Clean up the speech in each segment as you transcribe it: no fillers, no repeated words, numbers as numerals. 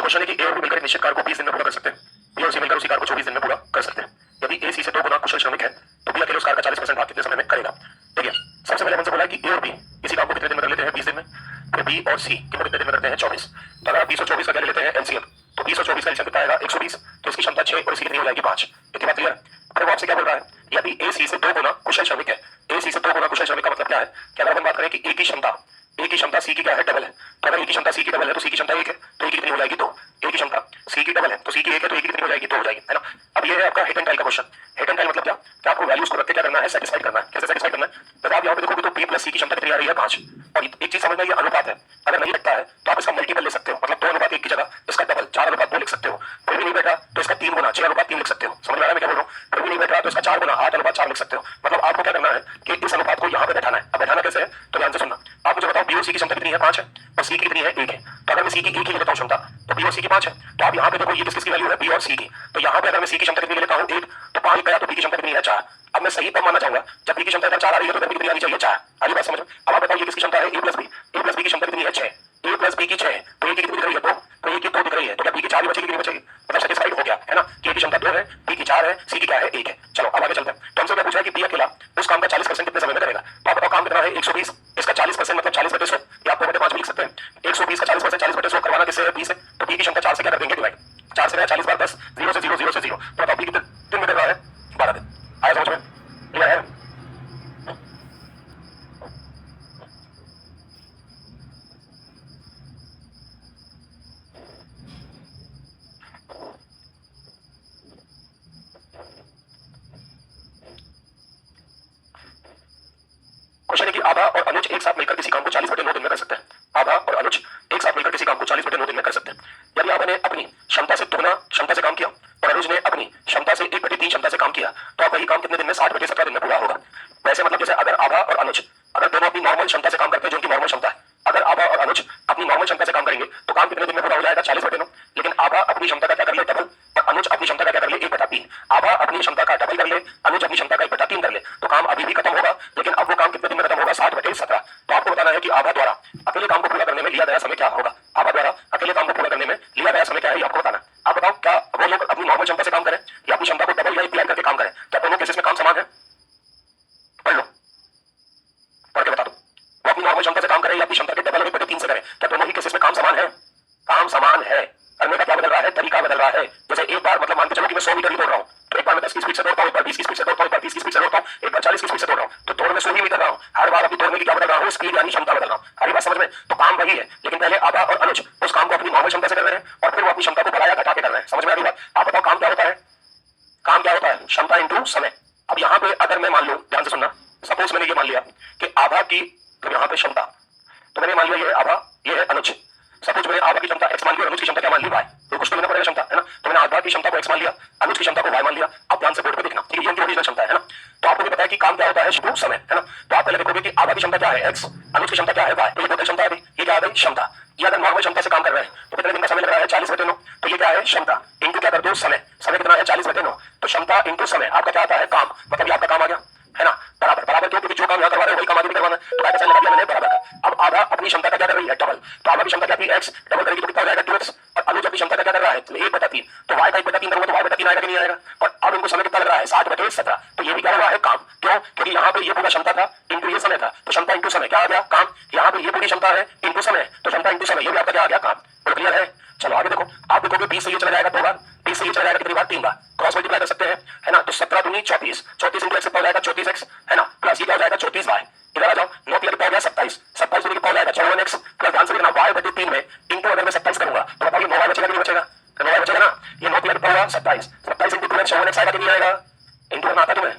Question है कि ए और बी मिलकर एक निश्चित कार्य को 20 दिन में पूरा कर सकते हैं, बी और सी मिलकर उसी कार्य को 24 दिन में पूरा कर सकते हैं। यदि ए सी से 2 गुना कुशल श्रमिक है तो बी अकेले उस कार्य का 40% भाग कितने समय में करेगा। ठीक है, सबसे पहले हमसे बोला है कि ए और बी इसी काम को कितने दिन में कर लेते हैं, 20 दिन में। फिर बी और सी कितने दिन में करते हैं, 24। तो अगर 20 और 24 का क्या ले लेते हैं एलसीएम, तो 20 और 24 का एलसीएम कितना आएगा, 120। तो इसकी क्षमता 6 और इसकी कितनी हो जाएगी, 5। इतनी बात क्लियर है। फिर वो आपसे क्या बोल रहा है, यदि ए सी से 2 गुना कुशल श्रमिक है, ए सी से 2 गुना कुशल श्रमिक का मतलब क्या है कि अगर हम बात करें कि ए की क्षमता सी की क्या है, डबल है। तो अगर ए की क्षमता सी की डबल है तो सी की क्षमता 1 है, तो ए की कितनी हो जाएगी, 2। ए की क्षमता सी की डबल है तो सी की 1 है, तो ए की कितनी हो जाएगी, 2 हो जाएगी, है ना। अब ये है आपका हिट एंड ट्रायल का क्वेश्चन। हिट एंड ट्रायल मतलब क्या, कि आपको वैल्यूज को रख के क्या करना है, सेटिस्फाई करना है। कैसे सेटिस्फाई करना है, तो आप यहाँ पे देखोगे तो बी प्लस सी की क्षमता कितनी आ रही है, 5। और एक चीज समझना, ये अनुपात है। अगर नहीं बैठता है तो आप इसका मल्टीपल ले सकते हो, मतलब 2:1 की जगह इसका डबल 4:2 लिख सकते हो। फिर भी नहीं बैठा तो इसका 3 गुना 6:3 लिख सकते हो। समझ में आ रहा है मैं क्या बोल रहा हूँ। फिर भी नहीं बैठा तो इसका 4 गुना 8:4 लिख सकते हो। मतलब आपको क्या करना है कि इस अनुपात को यहाँ पे बैठाना है। अब बैठाना कैसे है, तो ध्यान से सुनना। आप मुझे बताओ बी और सी की क्षमता कितनी है, 5 है, और सी की कितनी है, 1 है। तो अगर मैं सी की 1 ही लेता हूँ क्षमता, तो बी और सी की 5 है। तो आप यहाँ पे देखो ये किसकी वैल्यू है, बी और सी की। तो यहाँ पे अगर मैं सी की क्षमता कितनी लेता हूँ, 1, तो 5 गया, तो बी की क्षमता कितनी है, 4। अब मैं सही तब मानना चाहूंगा जब बी की क्षमता 4 आ रही है तो बी कितनी आनी चाहिए, 4। आगे बात समझ। अब आप बताओ ये किसकी क्षमता है, ए प्लस बी। ए प्लस बी की क्षमता कितनी है, 6। ए प्लस बी की 6, तो ए की कितनी दिख रही है, 2। तो ए की 2 दिख रही है, तो क्या बी की 4 ही बचेगी, कितनी बचेगी, मतलब सेटिस्फाइड हो गया, है ना। कि ए की क्षमता 2 है, बी की 4 है, सी की क्या है, 1 है। चलो अब आगे चलते हैं। तो हमसे क्या पूछा है कि बी अकेला उस काम का 40% कितने समय में करेगा। तो आप बताओ काम कितना है, 120। इसका 40% मतलब 40/100, या आप 2/5 भी लिख सकते हैं। 120 का 40% 40/100 करवाना किससे है, 20 से। तो बी की क्षमता 4 से क्या कर देंगे, डिवाइड। 4 से 40 बार 10, 0 से 0, 0 से 0। तो बताओ बी कितने दिन में कर रहा है, 12 दिन। आया समझ में, क्लियर है। क्वेश्चन है कि आभा और अनुज एक साथ मिलकर किसी काम को 40/9 दिन में कर सकते हैं। आभा और अनुज एक साथ मिलकर किसी काम को 40/9 दिन में कर सकते हैं। यदि आभा ने अपनी क्षमता से दोगुना क्षमता से काम किया और अनुज ने अपनी क्षमता से 1/3 क्षमता से काम किया, तो आप वही काम कितने दिन में, 60/17 दिन में पूरा होगा। वैसे मतलब जैसे अगर आभा और अनुज अगर दोनों अपनी नॉर्मल क्षमता से काम करते हैं, जो उनकी नॉर्मल क्षमता है, अगर आभा और अनुज अपनी नॉर्मल क्षमता से काम करेंगे तो काम कितने दिन में पूरा हो जाएगा, 40/9। लेकिन आभा अपनी क्षमता का क्या कर ले, डबल, और अनुज अपनी क्षमता का क्या कर ले, 1/3। आभा अपनी क्षमता का डबल कर ले, अनुज अपनी क्षमता का 1/3 कर ले, तो काम अभी भी खत्म होगा, लेकिन अब वो काम कितने दिन में खत्म होगा, 60/17। तो आपको बताना है कि आभा द्वारा अकेले काम को पूरा करने में लिया गया समय क्या होगा। आभा द्वारा अकेले काम को पूरा करने में लिया गया समय क्या है, ये आपको बताना है। आप बताओ क्या वो लोग अपनी नॉर्मल क्षमता से काम करें या अपनी क्षमता को डबल या इक्वल करके काम करें, क्या दोनों केसेस में काम समान है, पढ़ लो, पढ़ के बता दो। वो अपनी नॉर्मल क्षमता से काम करें या अपनी क्षमता के डबल 1/3 से करें, क्या दोनों ही केसेस में काम समान है, काम समान है। करने का क्या बदल रहा है, तरीका बदल रहा है। जैसे एक बार मतलब मान के चलो कि मैं 100 मीटर ही दौड़ रहा हूँ, तो एक बार मैं 10 की स्पीड से दौड़ता हूँ, एक बार 20 की स्पीड से दौड़ता हूँ, एक बार 30 की स्पीड से दौड़ता हूँ, एक बार 40 की स्पीड से दौड़ रहा हूँ, तो दौड़ में 100 ही मीटर रहा हूँ। हर बार अपनी दौड़ने की क्या बदल रहा हूँ, स्पीड यानी क्षमता बदल रहा हूँ। हरी बात समझ में। तो काम वही है, लेकिन पहले आभा और अनुज उस काम को अपनी नॉर्मल क्षमता से कर रहे हैं और फिर वो अपनी क्षमता को बढ़ाया घटा के कर रहे हैं। समझ में आ रही बात। आप बताओ काम क्या होता है, काम क्या होता है, क्षमता इंटू समय। अब यहाँ पे अगर मैं मान लूं, ध्यान से सुनना, सपोज मैंने ये मान लिया कि आभा की, तो यहाँ पे क्षमता, तो मैंने मान लिया ये है आभा, ये है अनुज। सपोज मैंने आभा की क्षमता x मान ली और अनुज की क्षमता क्या मान ली, y। तो कुछ तो लेना पड़ेगा क्षमता, है ना। तो मैंने आभा की क्षमता को x मान लिया, अनुज की क्षमता को y मान लिया। अब ध्यान से बोर्ड पे देखना, ठीक है, ये उनकी ओरिजिनल क्षमता है ना। तो आपको भी पता है कि काम क्या होता है, शुरू समय, है ना। तो आप पहले देखोगे कि आभा की क्षमता क्या है, x, अनुज की क्षमता क्या है, y। तो ये टोटल क्षमता है, ये क्या है, क्षमता। ये अगर नॉर्मल क्षमता से काम कर रहे हैं तो कितने दिन का समय लग रहा है, 40/9। तो ये क्या है, क्षमता इंटू क्या कर दो, समय। समय कितना है, 40/9। तो क्षमता इंटू समय आपका क्या आता है, काम। मतलब ये आपका काम आ गया, है ना। बराबर बराबर क्यों, क्योंकि जो काम यहाँ करवा रहे हैं वही काम आगे भी करवाना है। तो क्या लगा दिया मैंने, बराबर का। अब आभा अपनी क्षमता का क्या कर रही है, डबल। तो आभा की क्षमता क्या थी, x, डबल करेगी तो कितना हो जाएगा, 2x। और अनुज अपनी क्षमता का क्या कर रहा है, 1/3। तो y का 1/3 करूंगा तो y/3 आएगा कि नहीं आएगा। और अब इनको समय कितना लग रहा है, 60/17। तो ये भी क्या हुआ है, काम। क्यों, क्योंकि यहाँ पे ये पूरा क्षमता था इंटू ये समय था, तो क्षमता इंटू समय क्या आ गया, काम। यहाँ पे ये पूरी क्षमता है इंटू समय, तो क्षमता इंटू समय, ये भी आपका क्या आ गया, काम। तो क्लियर है। चलो आगे देखो, आप देखोगे 20 से ये चला जाएगा 2 बार, 20 से ये चला जाएगा कितनी बार, 3 बार। क्रॉस मल्टीप्लाई कर सकते हैं, है ना। तो 17 दूनी 34, 34 इंटू x कितना हो जाएगा, 34x, है ना। प्लस ये क्या हो जाएगा, 34y। इधर आ जाओ, 9 कितना हो गया, 27, 27 दूनी कितना हो जाएगा, 54x। प्लस ध्यान से देखना, y/3 में इंटू अगर मैं 27 करूंगा तो बताओ ये 9y बचेगा कि नहीं बचेगा, तो 9y बचेगा ना। ये 9 कितना होगा, 27, 27 इंटू 2x 54x आएगा कि नहीं आएगा, इंटू करना आता तुम्हें।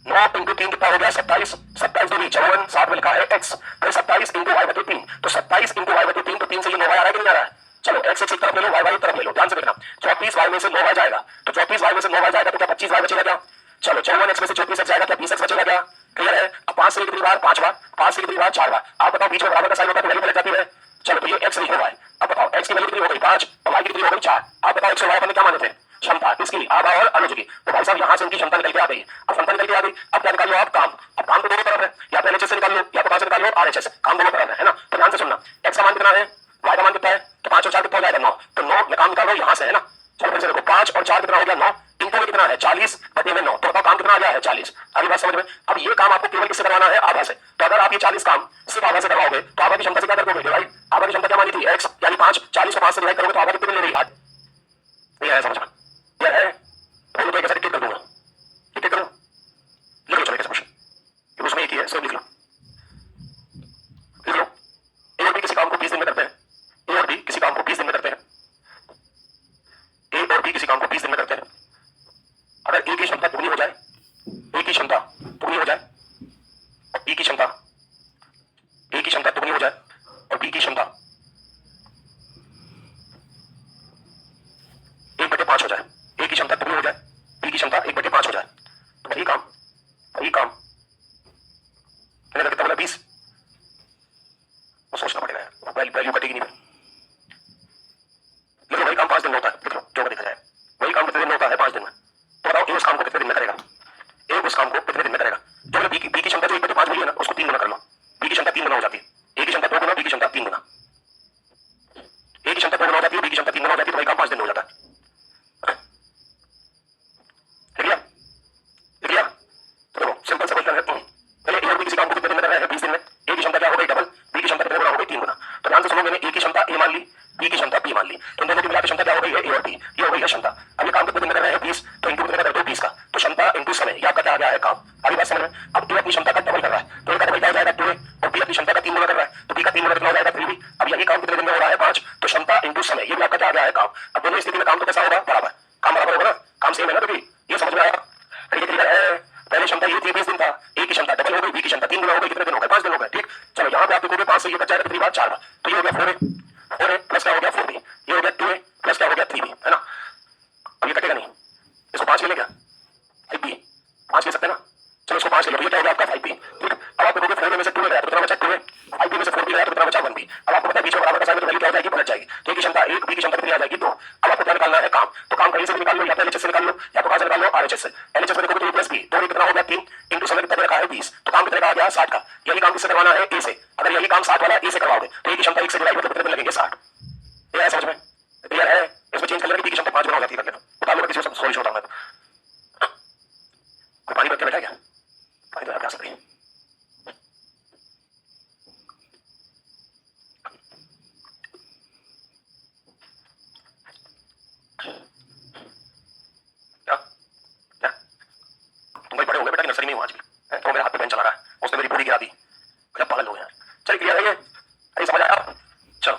9 इंटू 3 कितना हो गया, 27, 27 दूनी 54, 7 में लिखा है x, फिर 27 इंटू y/3। तो 27 इंटू y/3, तो 3 से ये 9y आ रहा है कि नहीं आ रहा है। चलो x एक तरफ ले लो, y एक तरफ ले लो, ध्यान से देखना। 34y में से 9y जाएगा, तो 34y में से 9y जाएगा तो क्या 25y बचेगा क्या। चलो 54x में से 34x जाएगा, क्या 20x बचेगा क्या, क्लियर है। अब 5 से कितनी बार, 5 बार, 5 से कितनी बार, 4 बार। आप बताओ बीच में बराबर का साइन होता है तो वैल्यू पलट जाती है। चलो तो ये x नहीं होगा, अब बताओ x की वैल्यू कितनी हो गई, 5, और y की कितनी हो गई, 4। आप बताओ x और y अपन क्या माने थे, क्षमता, किसकी, आभा और अनुज की। तो भाई साहब यहाँ से उनकी क्षमता निकल के आ गई। अब क्षमता निकल के आ गई, अब क्या निकाल लो आप, काम। अब काम तो दोनों तरफ है, या तो LHS से निकाल लो या तो कहां से निकाल लो, RHS। काम दोनों तरफ है ना। तो ध्यान से सुनना, x का मान कितना है, y का मान कितना है, तो 5 और 4 कितना हो जाएगा, 9। तो 9 करवाना है आभा से। तो अगर आप ये 40 काम सिर्फ आभा से करवाओगे तो आभा की क्षमता से क्या कर दोगे भाई? आभा की क्षमता क्या मानी थी? x यानी 5, 40 को 5 से डिवाइड करोगे तो आभा कितने ले रही है? ये है समझ में? ये है बोलो तो एक ऐसा डिक्टेट कर दूंगा, डिक्टेट करो, लिख लो चलो कैसे क्वेश्चन, उसमें एक ही है, सब लिख लो, लिख लो। ए और बी किसी काम को 20 दिन में करते हैं, ए और बी किसी काम को 20 दिन में करते हैं, ए और बी किसी काम को 20 दिन में करते हैं। अगर ए की क्षमता दुगनी हो जाए, ए की क्षमता दुगनी हो जाए और बी की क्षमता, ए की क्षमता दुगनी हो जाए और बी की क्षमता 1/5 हो जाए, ए की क्षमता दुगनी हो जाए, बी की क्षमता 1/5 हो जाए, तो वही काम मैंने कितना बोला 20, वो सोचना पड़ेगा, वैल्यू कटेगी नहीं। लिखो वही काम 5 दिन में होता है, लिख लो जो देखा जाए, वही काम कितने दिन में होता है? 5 दिन में। तो बताओ ए उस काम को कितने दिन में करेगा? ए उस काम को कितने दिन में करेगा? जो बी की क्षमता जो 1/5 मिली है ना, उसको 3 गुना कर लो, बी की क्षमता 3 गुना हो जाती है, ए की क्षमता 2 गुना, बी की क्षमता 3 गुना, ए की क्षमता 2 गुना हो जाती है, बी की क्षमता 3 गुना हो जाती है, तो वही काम 5 दिन में हो जाता है। लिख लिया? तो देखो सिंपल सा क्वेश्चन है, पहले ए और बी किसी काम को कितने दिन में कर रहे हैं? 20 दिन में। ए की क्षमता क्या हो गई? डबल, बी की क्षमता कितने गुना हो गई? 3 गुना। तो ध्यान से सुनो, मैंने ए की क्षमता ए मान ली, बी की क्षमता बी मान ली, तो इन दोनों की मिलाकर क्षमता क्या हो गई है? ए और बी, ये हो गई है क्षमता। अब ये काम कितने दिन में कर रहे हैं? 20, तो इंटू कितने कर दो? 20 का, तो क्षमता इंटू समय, ये आपका क्या आ गया है? काम। अभी बात समझ में? अब ए अपनी क्षमता का डबल कर रहा है, तो ए का डबल क्या हो जाएगा? 2a, और बी अपनी क्षमता का 3 गुना कर रहा है, तो बी का 3 गुना कितना हो जाएगा? 3b। अब यही काम कितने दिन में हो रहा है? 5, तो क्षमता इंटू समय, ये भी आपका क्या आ गया है? काम। अब दोनों स्थिति में काम तो कैसा होगा? बराबर, काम बराबर होगा ना, काम सेम है ना, क्योंकि ये समझ में आया? क्लियर है? पहले क्षमता ये थी 20 दिन था, ए की क्षमता डबल हो गई, बी की क्षमता 3 गुना हो गई, कितने दिन हो गए? 5 दिन हो गए। ठीक, चलो यहाँ पे आप देखोगे 5 से ये बच जाएगा कितनी बार? 4 बार, तो ये हो गया 4a प्लस क्या हो गया? 4b, ये हो गया 2a प्लस क्या हो गया? 3b, है ना? अब ये कटेगा नहीं, इसको 5 ले लें क्या? 5b, 5 ले सकते हैं ना? चलो इसको 5 ले लो, ये क्या हो गया आपका? 5b। ठीक, अब आप देखोगे 4a में से 2a गया तो कितना बचा? 2a, 5b में से 4b गया तो कितना बचा? 1b। अब आपको पता है बीच में बराबर का साइन है तो वैल्यू क्या हो जाएगी? पलट जाएगी, तो ए की क्षमता 1, बी की क्षमता कितनी आ जाएगी? 2। अब आपको क्या निकालना है? काम। तो काम कहीं से भी निकाल लो, या तो एलएचएस से निकाल लो, या तो कहां से निकाल लो? आरएचएस से। एलएचएस में देखोगे तो a प्लस बी, 2 कितना हो गया? 3, इंटू समय कितना रखा है? 20, तो काम कितने का आ गया? 60 का। यही काम किससे करवाना है? ए से। अगर यही काम 60 वाला ए से करवाओगे तो ए की क्षमता 1 से डिवाइड मतलब कितने दिन लगेंगे? 60। ये है समझ में? क्लियर है? इसमें चेंज कर लेंगे, बी की क्षमता 5 गुना हो जाती है, कर लेना, बता लो किसी को सॉल्यूशन होता है। कोई पानी रख के बैठा क्या? पानी तो प्यास लगी। क्या क्या तुम भाई बड़े हो गए बेटा कि नर्सरी में हूं आज भी? तो मेरे हाथ पे पेन चला रहा है, उसने मेरी पूरी गिरा दी, क्या पागल हो गए यार। चल क्लियर है ये? अरे समझ आया? चलो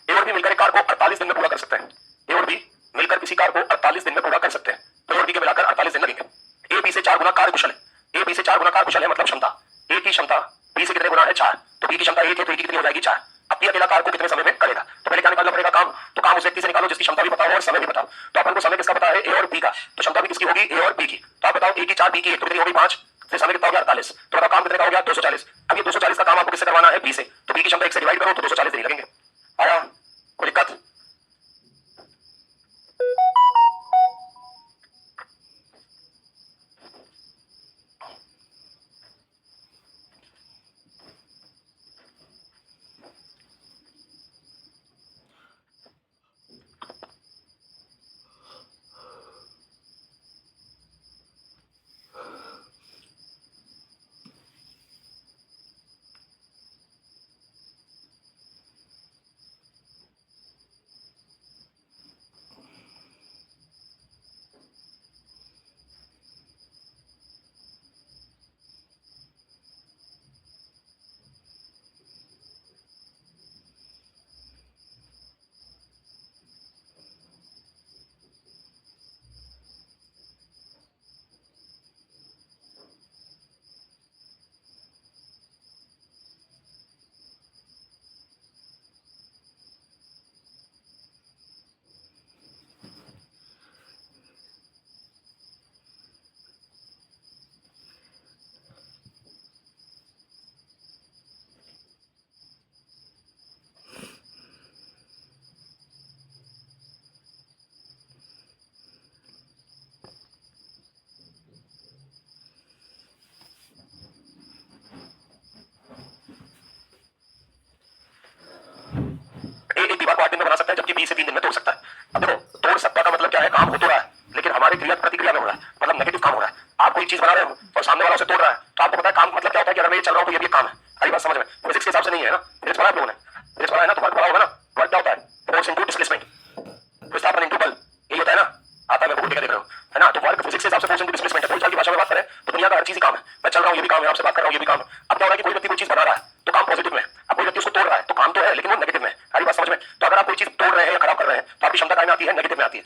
ए और बी मिलकर एक कार को 48 दिन में पूरा कर सकते हैं। ए और बी मिलकर किसी कार को 48 दिन में पूरा कर सकते हैं, तो ए और बी के मिलाकर 48 दिन लगेंगे। ए बी से 4 गुना कार्य कुशल है, ए बी से 4 गुना कार्य कुशल है, मतलब क्षमता। ए की क्षमता बी से कितने गुना है? 4, तो बी की क्षमता 1 है, तो ए की कितनी हो जाएगी? 4। अब बी अकेला कार को कितने समय में करेगा? तो पहले क्या निकालना पड़ेगा? काम। तो काम उस व्यक्ति से निकालो जिसकी क्षमता भी बताओ और समय भी बताओ। तो अपन को समय किसका पता है? ए और बी का, तो क्षमता भी किसकी होगी? ए और बी की। तो आप बताओ, ए की 4, बी की 1, तो कितनी हो गई? 5, फिर समय कितना हो गया? 48, तो बताओ काम कितने का हो गया? 240। अब ये 240 का काम आपको किससे करवाना है? बी से, तो बी की क्षमता 1 से डिवाइड करो तो 240 दिन लगेंगे। आया कोई दिक्कत?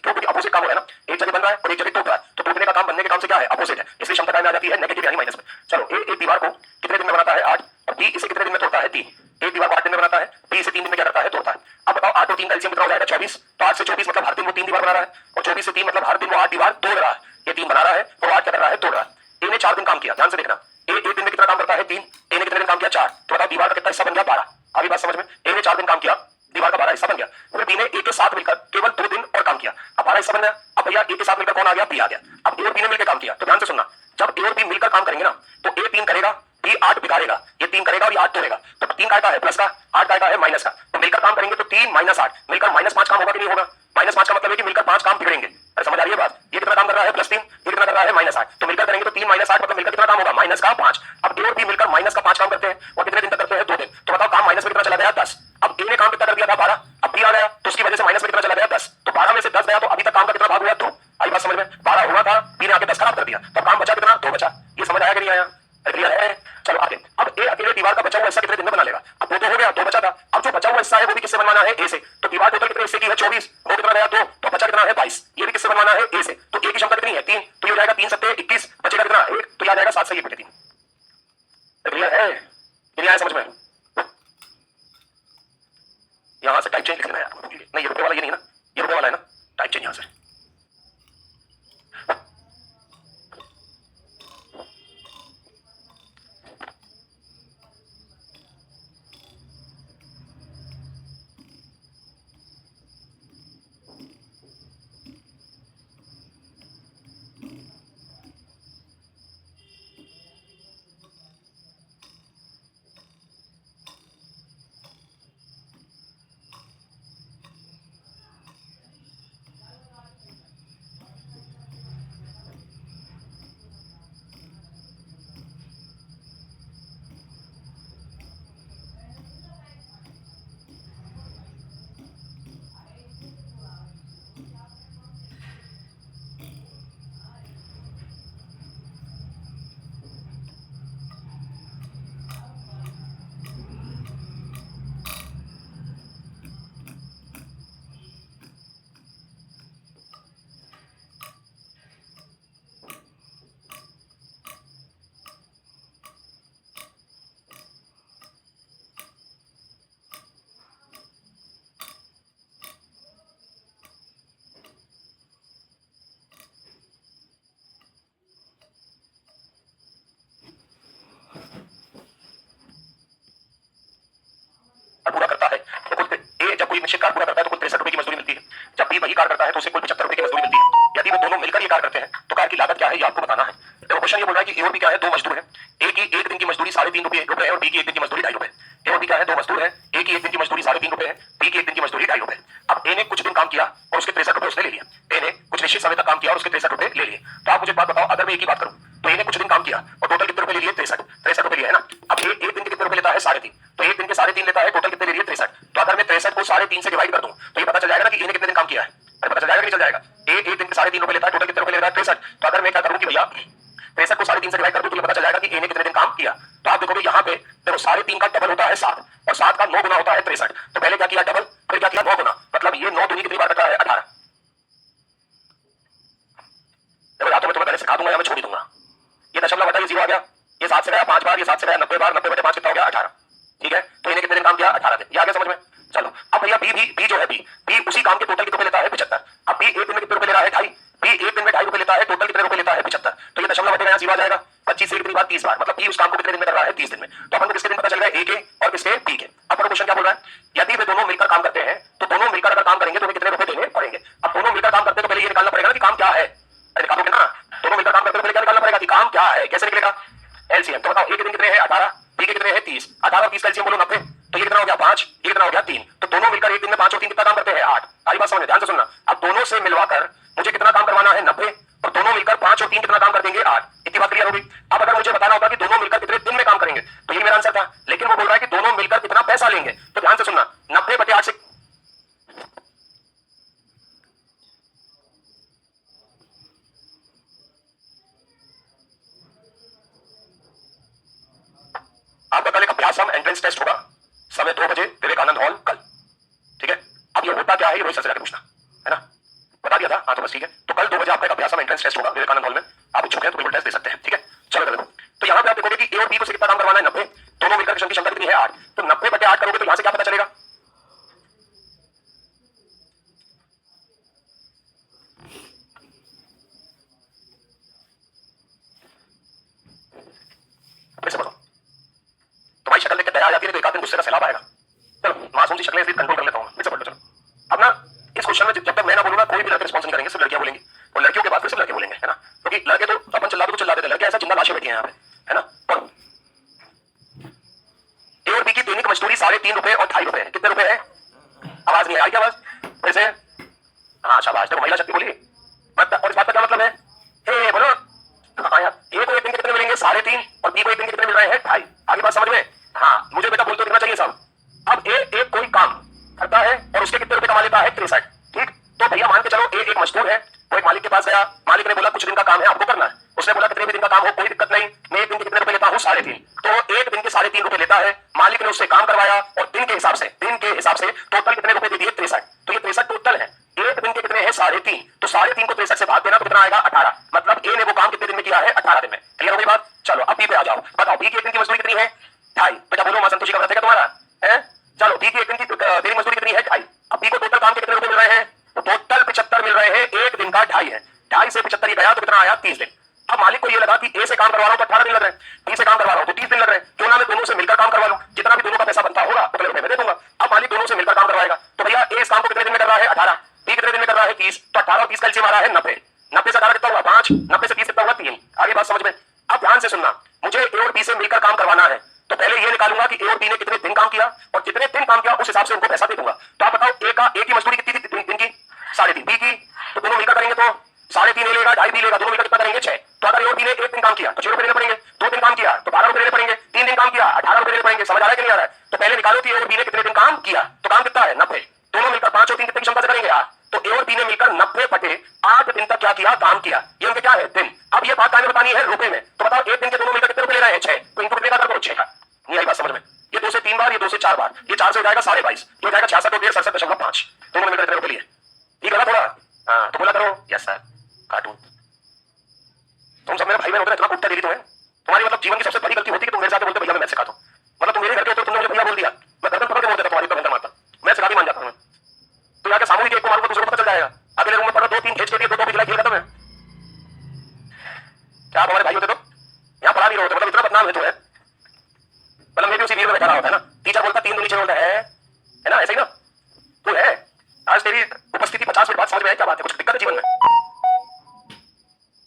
क्यों? क्योंकि अपोजिट काम हो रहा है ना, एक जगह बन रहा है और एक जगह टूट रहा है, तो टूटने का काम बनने के काम से क्या है? अपोजिट है, इसलिए क्षमता काय में आ जाती है नेगेटिव यानी माइनस में। चलो एक दीवार को कितने दिन में बनाता है? 8, और बी इसे कितने दिन में तोड़ता है? 3। एक दीवार को 8 दिन में बनाता है, बी इसे 3 दिन में क्या करता है? तोड़ता है। अब बताओ 8 और 3 का एलसीएम कितना हो जाएगा? 24। तो 8 से 24 मतलब हर दिन वो 3 दीवार बना रहा है, और 24 से 3 मतलब हर दिन वो 8 दीवार तोड़ रहा है। ये 3 बना रहा है और 8 क्या कर रहा है? तोड़ रहा है। ए ने 4 दिन काम किया, ध्यान से देखना, ए एक दिन में कितना काम करता है? 3। ए ने कितने दिन काम किया? 4। तो बताओ दीवार का कितना हिस्सा बन गया? 12। अभी बात समझ में? ए ने 4 दिन काम किया, दीवार का 12 हिस्सा बन गया। फिर बी ने ए के साथ मिलकर केवल 2 दिन और काम किया, अब 12 हिस्सा बन गया। अब भैया ए के साथ मिलकर कौन आ गया? बी आ गया। अब ए और बी ने मिलकर काम किया, तो ध्यान से सुनना, जब ए और बी मिलकर काम करेंगे ना, तो ए 3 करेगा, बी 8 बिगाड़ेगा, ये 3 करेगा और ये 8 तोड़ेगा। तो 3 का है प्लस का, 8 का है माइनस का, तो मिलकर काम करेंगे तो 3 - 8 मिलकर -5 काम होगा कि नहीं होगा? -5 का मतलब है कि मिलकर 5 काम बिगड़ेंगे। अरे समझ आ रही है बात? ये कितना काम कर रहा है? +3। ये कितना कर रहा है? -8। तो मिलकर करेंगे तो 3 - 8 मतलब मिलकर कितना काम होगा? -5। अब ए और बी मिलकर -5 काम करते हैं, और कितने दिन तक करते हैं? 2 दिन। तो बताओ काम माइनस में कितना चला गया? 10। अब ए ने काम कितना कर दिया था? 12। अब बी आ गया तो उसकी वजह से माइनस में कितना चला गया? 10। तो 12 में से 10 गया तो अभी तक काम का कितना भाग हुआ? 2। आई बात समझ में? 12 हुआ था, बी ने आके 10 खराब कर दिया, तो काम बचा कितना? 2 बचा। ये समझ आया कि नहीं आया? क्लियर है? चलो आगे। अब ए अकेले दीवार का बचा हुआ हिस्सा कितने दिन में बना लेगा? अब वो तो हो गया, 2 बचा था। अब जो बचा हुआ हिस्सा है वो भी किससे बनवाना है? ए से। तो दीवार टोटल कितने हिस्से की है? 24। वो कितना गया? 2। तो बचा कितना है? 22। ये भी किससे बनवाना है? ए से। तो ए की क्षमता कितनी है? 3। तो ये हो जाएगा 3 सत्ते 21, बचेगा कितना? 1। तो ये आ जाएगा 7 से ये बटे 3। क्लियर है? नहीं आया समझ में? यहां से टाइप चेंज लिख लेना यार, नहीं ये रुपए वाला ये नहीं है ना, ये रुपए वाला है ना, टाइप चेंज यहां से। पूरा करता है तो कुल ए जब कोई निश्चित कार्य पूरा करता है तो कुल 63 रुपए की मजदूरी मिलती है। जब बी वही कार्य करता है तो उसे कुल 75 रुपए की मजदूरी मिलती है। यदि वो दोनों मिलकर ये कार्य करते हैं तो कार्य की लागत क्या है ये आपको बताना है। देखो क्वेश्चन ये बोल रहा है कि ए और बी क्या है? 2 मजदूर है। ए की 1 दिन की मजदूरी 3.5 रुपए है और बी की 1 दिन की मजदूरी 2.5 रुपए। ए और बी क्या है? 2 मजदूर है। ए की 1 दिन की मजदूरी 3.5 रुपए है, बी की 1 दिन की मजदूरी 2.5 रुपए। अब ए ने कुछ दिन काम किया और उसके 63 रुपए उसने ले लिए। ए ने कुछ निश्चित समय तक काम किया और उसके 63 रुपए ले लिए। तो आप मुझे बात बताओ, अगर मैं एक ही बात करूं तो ए ने कुछ दिन काम किया और टोटल कितने रुपए ले लिए? 63 रुपए लिए है ना। अब ए 1 दिन के कितने रुपए लेता है? 3.5। तो 1 दिन के 3.5 लेता है, टोटल कितने ले लिए? 63। तो अगर मैं 63 को 3.5 से डिवाइड कर दूं तो ये पता चल जाएगा ना कि ए ने कितने दिन काम किया है। अरे पता चल जाएगा कि नहीं चल जाएगा? ए 1 दिन के 3.5 रुपए लेता है, टोटल कितने रुपए ले रहा है? 63। तो अगर मैं क्या करूं कि भैया 63 को 3.5 से डिवाइड कर दूं तो ये पता चल जाएगा कि ए ने कितने दिन काम किया। तो आप देखोगे यहाँ पे देखो 3.5 का डबल होता है 7 और 7 का 9 गुना होता है 63। तो पहले क्या किया? डबल, फिर क्या किया? 9 गुना, मतलब ये 9 दूनी कितनी बार करता है? 18। देखो या तो मैं तुम्हें पहले सिखा दूंगा या मैं छोड़ ही दूंगा। ये दशमलव घटा, ये 0 आ गया, ये 7 से गया 5 बार, ये 7 से गया 90 बार, 90 बटे 5 कितना हो गया? 18। ठीक है, तो इन्हें कितने दिन काम किया? 18 दिन। ये आ गया समझ में? चलो अब भैया बी जो है बी उसी काम के टोटल कितने रुपए लेता है? 75। अब बी 1 दिन में कितने रुपए ले रहा है? 2.5। बी 1 दिन में 2.5 रुपए लेता है, टोटल कितने रुपए लेता है? 75। तो ये दशमलव घटेगा, यहाँ 0 आ जाएगा। 25 से कितनी बार? 30 बार, मतलब बी उस काम को कितने दिन में कर रहा है? 30 दिन में। तो अपन को किसके दिन पता चल रहा है? ए के और किसके? बी के। अब क्वेश्चन क्या बोल रहा है? यदि वे दोनों मिलकर काम करते हैं तो दोनों मिलकर अगर काम करेंगे तो उन्हें कितने रुपए देने पड़ेंगे? अब दोनों मिलकर काम करते हैं तो पहले ये निकालना पड़ेगा ना कि काम क्या है। अरे निकालोगे ना, दोनों मिलकर काम करते हैं तो पहले क्या निकालना पड़ेगा कि काम क्या है। कैसे निकलेगा? एलसीएम। तो बताओ ए के दिन कितने हैं? 18, बी के कितने हैं? 30। 18 और 30 का एलसीएम बोलो 90। तो ये कितना हो गया? 5, ये कितना हो गया? 3। तो दोनों मिलकर एक दिन में 5 और 3 कितना काम करते हैं? 8। आई बात समझ में? ध्यान से सुनना। अब दोनों से मिलवाकर मुझे कितना काम करवाना है? 90, और दोनों मिलकर 5 और 3 कितना काम कर देंगे? 8। इतनी बात क्लियर हो गई? अब अगर मुझे बताना होगा कि दोनों मिलकर कितने दिन में काम करेंगे तो ये मेरा आंसर था, लेकिन वो बोल रहा है कि दोनों मिलकर कितना पैसा लेंगे। तो ध्यान से सुनना, 90 बटे 8 से आपका कल एक अभ्यासम एंट्रेंस टेस्ट होगा, समय 2 बजे विवेकानंद हॉल कल। ठीक है, अब ये होता क्या है ये रोहित सर से जाकर पूछना है ना, बता दिया था। हाँ तो बस ठीक है। तो कल 2 बजे आपका एक अभ्यास में एंट्रेंस टेस्ट होगा विवेकानंद हॉल में, आप इच्छुक हैं तो बिल्कुल टेस्ट दे सकते हैं, ठीक है। चलो कर दो। तो यहाँ पे आप देखोगे कि ए और बी को से कितना काम करवाना है, 90, दोनों मिलकर की क्षमता कितनी है 8, तो 90/8 करोगे तो यहाँ से क्या पता चलेगा, फिर से बताओ। तुम्हारी शक्ल देख के दया आ जाती है तो एक आध दिन गुस्से का सैलाब आएगा। चलो मासूम सी शक्लें कंट्रोल कर लेता हूँ, फिर से पढ़ लो। चलो अब ना इस क्वेश्चन में जब तक मैं ना बोलूँ ना कोई भी लड़के रिस्पॉन्स नहीं करेंगे, सिर्फ लड़कियां बोलेंगी, और लड़कियों के बाद फिर से लड़के बोलेंगे, है ना, क्योंकि लड़के तो अपन चिल्लाते तो चिल्लाते थे, लड़के ऐसा जिंदा लाशें बैठी हैं यहाँ पे, है ना। पढ़ो। ए और बी की दैनिक मजदूरी 3.5 रुपए और 2.5 रुपए है, कितने रुपए है, आवाज नहीं आई क्या, आवाज फिर से, हाँ शाबाश, देखो महिला शक्ति बोली। मतलब और इस बात का क्या मतलब है, ए बोलो, हाँ यार, ए को एक दिन के कितने मिलेंगे 3.5 और बी को एक दिन के कितने मिल रहे हैं 2.5, आगे बात समझ में, हाँ मुझे बेटा बोलते दिखना चाहिए साहब। अब ए एक कोई काम करता है और उसके कितने रुपए कमा लेता है 63, ठीक। तो भैया मान के चलो ए एक मजदूर है, वो एक मालिक के पास गया, मालिक ने बोला कुछ दिन का काम है आपको करना है, उसने बोला कितने भी दिन का काम हो कोई दिक्कत नहीं, मैं एक दिन के कितने रुपए लेता हूँ 3.5, तो एक दिन के 3.5 रुपए लेता है, मालिक ने उससे काम करवाया और दिन के हिसाब से टोटल कितने रुपए दे दिए 63, तो ये 63 टोटल है, एक दिन के कितने हैं 3.5, तो 3.5 को 63 से भाग देना तो कितना आएगा 18, मतलब ए ने वो काम कितने दिन में किया है 18 दिन में, क्लियर हो गई बात। चलो अब बी पे आ जाओ, बताओ बी की एक दिन की मजदूरी कितनी है 2.5, बेटा बोलो मां संतोषी का व्रत है क्या तुम्हारा है, चलो बी की एक दिन की तेरी मजदूरी कितनी है 2.5, अब बी को टोटल काम के कितने रुपए मिल रहे हैं, तो टोटल 75 मिल रहे हैं, एक दिन का 2.5 है, 2.5 से 75 गया तो कितना आया 30 दिन। अब मालिक को ये लगा कि ए से काम करवा रहा हूं तो 18 दिन लग रहे हैं, बी से काम करवा रहा हूं तो 30 दिन लग रहे हैं, क्यों ना मैं दोनों से मिलकर काम करवा लूं, जितना भी दोनों का पैसा बनता होगा उतने रुपए मैं दे दूंगा। अब मालिक दोनों से मिलकर काम करवाएगा, तो भैया ए इस काम को कितने दिन में कर रहा है 18, बी कितने दिन में कर रहा है 30, तो 18 और 30 का एलसीएम आ रहा है 90, 90 से 18 कितना हुआ 5, 90 से 30 कितना हुआ 3, आगे बात समझ में। अब ध्यान से सुनना, मुझे ए और बी से मिलकर काम करवाना है, तो पहले ये निकालूंगा कि ए और बी ने कितने दिन काम किया और जितने दिन काम किया उस हिसाब से उनको पैसा दे दूंगा। तो आप बताओ ए की मजदूरी कितनी थी दिन की 3.5, बी की तो दोनों मिलकर करेंगे तो 3.5 ए लेगा 2.5 बी लेगा, दोनों मिलकर कितना करेंगे 6, तो अगर ए और बी ने एक दिन काम किया तो 6 रुपए देने पड़ेंगे, 2 दिन काम किया तो 12 रुपए देने पड़ेंगे, 3 दिन काम किया 18 रुपए देने पड़ेंगे, समझ आ रहा है कि नहीं आ रहा है। तो पहले निकालो कि ए और बी ने कितने दिन काम किया, तो काम कितना है 90, दोनों मिलकर 5 और 3 कितनी क्षमता से करेंगे यार, तो ए और बी ने मिलकर 90/8 दिन तक क्या किया काम किया, ये उनके क्या है दिन। अब ये बात बतानी है रुपए में, तो बताओ एक दिन के दोनों मिलकर कितने रुपए ले रहे हैं 6, तो इनको कितने का कर दो 6 का, नहीं आई बात समझ में, ये 2 से 3 बार, ये 2 से 4 बार, ये 4 से हो जाएगा 22.5, ये हो जाएगा 66 और 67.5, दोनों मिलकर कितने रुपए लिए, ठीक है ना थोड़ा, हाँ तो बोला करो यस सर कार्टून। तुम सब मेरे भाई बहन होते इतना कुत्ता देरी तुम्हें, तुम्हारी मतलब जीवन की सबसे बड़ी गलती होती है कि तुम मेरे साथ बोलते भैया मैं मैथ सिखाता हूं, मतलब तुम मेरे घर के होते हो, तुमने मुझे भैया बोल दिया, मैं गर्दन पकड़ के बोल देता तुम्हारी तो मारता, मैं सिखा भी मान जाता हूं, तो यहाँ के सामूहिक एक को मारूंगा दूसरे को पता चल जाएगा, अगले रूम में पढ़ो 2-3 खींच के दिए, 2 पिछला खेल खत्म है। क्या आप हमारे भाई होते तो यहाँ पढ़ा नहीं रहे होते, मतलब इतना बदनाम है तो है, मतलब मैं भी उसी भीड़ में बैठा रहा होता है ना, टीचर बोलता 3 2 नीचे बोलता है ना, ऐसे ही ना तू है। आज तेरी उपस्थिति 50 मिनट बाद समझ में आई क्या बात है, कुछ दिक्कत है जीवन में,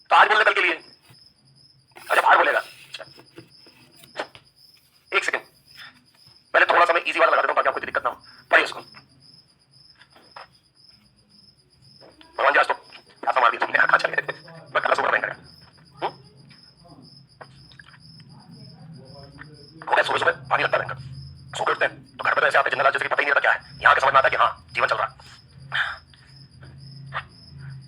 तो आज बोलने कल के लिए, अच्छा बाहर बोलेगा, एक सेकंड पहले थोड़ा सा मैं इजी वाला लगा देता हूं ताकि आपको दिक्कत ना हो, पढ़िए उसको। भगवान जी आज तो ऐसा मार दी तुमने, आंखा चले मैं कल सुबह करेगा हो गया, सुबह पानी लगता है सो करते हैं तो घर पर ऐसे आते जनरल जैसे पता ही नहीं रहता क्या है, यहाँ के समझ में आता है कि हाँ जीवन चल रहा है।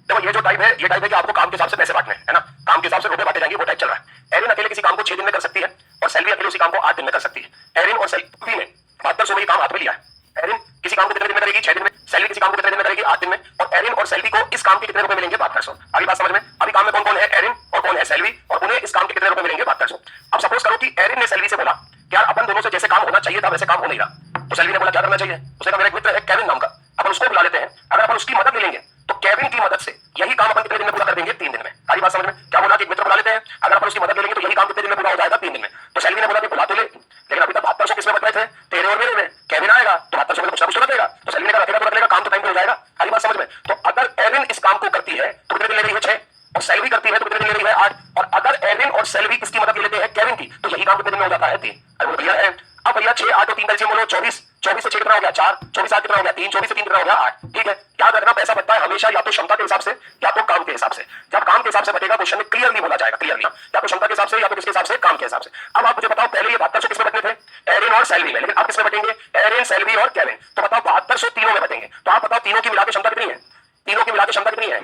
देखो ये जो टाइप है ये टाइप है कि आपको काम के हिसाब से पैसे बांटने है ना, काम के हिसाब से रुपए बांटे जाएंगे, वो टाइप चल रहा है। एरिन अकेले किसी काम को 6 दिन में कर सकती है और सेल्वी अकेले उसी काम को 8 दिन में कर सकती है। एरिन और सेल्वी ने 72 में काम हाथ में लिया है। एरिन किसी काम को कितने दिन में करेगी 6 दिन में, सेल्वी किसी काम को कितने दिन में करेगी 8 दिन में, और एरिन और सेल्वी को इस काम के कितने रुपए मिलेंगे 7200। अभी बात समझ में, अभी काम में कौन कौन है एरिन और कौन है सेल्वी, और उन्हें इस काम के कितने रुपए मिलेंगे 7200। अब सपोज करो कि एरिन ने सेल्वी से बोला कि यार अपन दोनों से जैसे काम होना चाहिए था वैसे काम हो नहीं रहा, तो सेल्वी ने बोला क्या करना चाहिए, उसने कहा मेरा एक मित्र है केविन नाम का, अपन उसको बुला लेते हैं, अगर अपन उसकी मदद ले लेंगे तो केविन की मदद से यही काम अपन कितने दिन में पूरा कर देंगे 3 दिन में। सारी बात समझ में, क्या बोला कि एक मित्र बुला लेते हैं, अगर अपन उसकी मदद ले लेंगे तो यही काम कितने दिन में पूरा हो जाएगा 3 दिन में। तो सेल्वी ने बोला कि बुला तो ले, लेकिन अभी तक 7200 किसमें बच रहे थे, तेरे और मेरे में, केविन आएगा तो 7200 में कुछ ना कुछ रख देगा, तो सेल्वी ने कहा रखेगा तो रख लेगा, काम तो टाइम पे हो जाएगा। सारी बात समझ में, तो अगर एरिन इस काम को करती है तो कितने दिन ले रही है 6, और सेल्वी करती है तो कितने दिन ले रही है 8, और अगर एरिन और सेल्वी इसकी मदद ले लेते हैं केविन की तो यही काम कितने दिन में हो जाता है 3। अरे भैया अब भैया 6 8 और 3 का बोलो 24, 24 से 6 कितना हो गया 4, 24 8 कितना हो गया 3, 24 से 3 कितना हो गया 8, ठीक है। याद रखना पैसा बचता है हमेशा या तो क्षमता के हिसाब से या तो काम के हिसाब से। जब काम के हिसाब से बचेगा क्वेश्चन में क्लियरली बोला जाएगा, क्लियरली या तो क्षमता के हिसाब से या तो किसके हिसाब से, काम के हिसाब से। अब आप मुझे बताओ पहले ये 7200 किसमें बचने थे, एरिन और सेल्वी में, लेकिन अब किसमें बचेंगे, एरिन सेल्वी और केविन, तो बताओ 7200 तीनों में बचेंगे। तो आप बताओ तीनों की मिलाकर क्षमता कितनी है, तीनों की मिलाकर क्षमता कितनी है,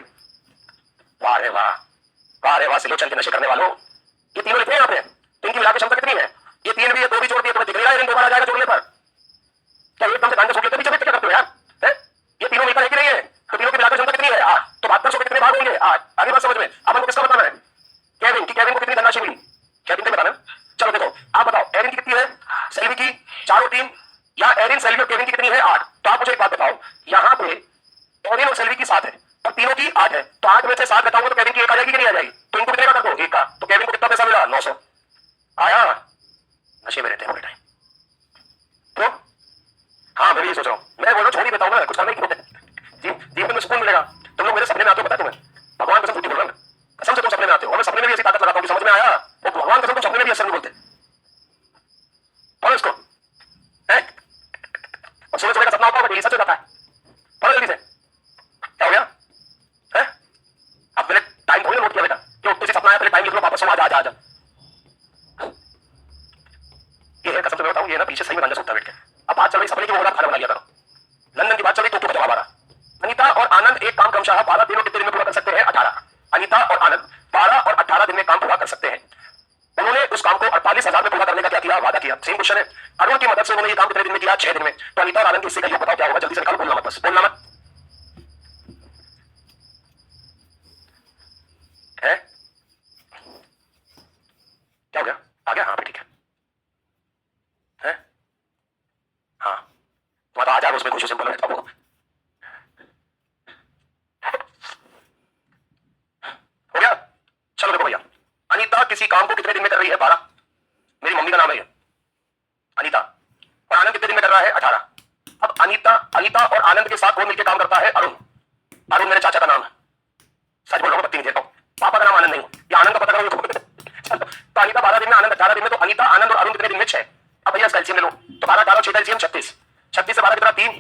वाह रे वाह, वाह रे वाह, सिलोचन के नशे करने वालों, ये तीनों लिखे हैं यहाँ पे, इनकी मिलाकर क्षमता कितनी है, ये 3 भी है 2 भी जोड़ दिए, तुम्हें दिख रहा है एरिन 2 बार आ जाएगा जोड़ने पर, क्या एकदम से कांटे सोच लेते पीछे क्या करते हो यार, ये तीनों मिलकर है कि नहीं है, तो तीनों की मिलाकर क्षमता कितनी है 8, तो 7200 के कितने भाग होंगे? 8। आगे बात समझ में। अपन को किसका बताना है? केविन की। केविन को कितनी धनराशि मिली? केविन को बताना है। चलो देखो, आप बताओ एरिन की कितनी है, सेल्वी की 4 और 3, या एरिन, सेल्वी और केविन की कितनी है? 8। तो आप मुझे एक बात बताओ, यहाँ पे एरिन और सेल्वी की 7 है और तीनों की 8 है, तो 8 में से 7 घटाऊंगा तो केविन की 1 आ जाएगी कि नहीं आ जाएगी? तो इनको कितने का कर दो? 1 का। तो केविन को कितना पैसा मिला? 900 आया। नशे में रहते हैं पूरे टाइम। तो हाँ, मैं भी ये सोच रहा हूँ, मैं बोल रहा हूँ छोड़ ही देता हूँ ना, कुछ करना ही क्यों है? जीवन में सुकून मिलेगा। तुम लोग मेरे सपने में आते हो, पता है तुम्हें? भगवान कसम झूठी बोल रहा हूं, कसम से तुम सपने में आते हो और मैं सपने में भी ऐसी ताकत लगाता हूँ कि समझ में आया। वो भगवान कसम तुम सपने में भी असर नहीं बोलते। पढ़ो इसको है? और सुबह सुबह का सपना होता होगा, ये सच हो जाता है। पढ़ो जल्दी से। क्या हो गया है? अब मैंने टाइम थोड़ी नोट किया बेटा कि तुझे सपना आया, पहले टाइम लिख लो, वापस सो, आजा आजा आजा। ये है कसम से मैं बताऊं, ये ना पीछे सही में गांजा सूखता बैठ के। अब बात चल रही सपने की, वो खाना बना लिया करो। लंदन की बात चल रही, तो जवाब आ रहा। अनीता और आनंद एक काम क्रमशः 12 दिनों कितने दिन में पूरा कर सकते हैं? 18। अनीता और आनंद 12 और 18 दिन में काम पूरा कर सकते हैं। उन्होंने उस काम को 48,000 में पूरा करने का क्या किया? वादा किया। सेम क्वेश्चन है। अरुण की मदद से उन्होंने ये काम कितने दिन में किया? 6 दिन में। तो अनीता और आनंद के हिस्से का योग बताओ क्या होगा? जल्दी से निकालो, बोलना मत, बस बोलना मत है। क्या हो गया? आ गया? हाँ ठीक है। हाँ, तुम्हारा तो आ जाए उसमें खुशी से बोलो। अब हो गया? चलो देखो भैया, अनीता किसी काम को कितने दिन में कर रही है? 12। मेरी मम्मी का नाम है ये अनीता। और आनंद कितने दिन में कर रहा है? 18। अब अनीता और आनंद के साथ कौन मिलकर काम करता है? अरुण। अरुण मेरे चाचा का नाम है। सच बोल रहा हूँ, पत्ती नहीं देता हूँ। पापा का नाम आनंद नहीं, या आनंद का पता करो। तो अनीता 12 दिन में, आनंद 18 दिन में। तो अनीता, आनंद और अरुण कितने दिन में? 6। अब भैया कैल्सियम ले लो, तो 12 18 6 कैल्सियम 36। 36 से 12 कितना? 3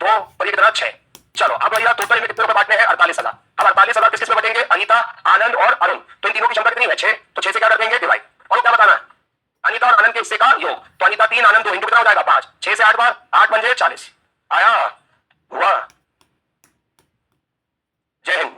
2 और ये कितना? 6। चलो अब भैया टोटल में कितने रुपए बांटने हैं? 48,000। अब 48,000 किस किस में बटेंगे? अनीता, आनंद और अरुण। तो इन तीनों की क्षमता कितनी है? 6। तो 6 से क्या कर देंगे? डिवाइड। और क्या बताना है? अनीता और आनंद के हिस्से का योग। तो अनीता 3 आनंद 2, इनको कितना हो जाएगा? 5। 6 से 8 बार 8 पंजे 40 आया। हुआ। जय हिंद।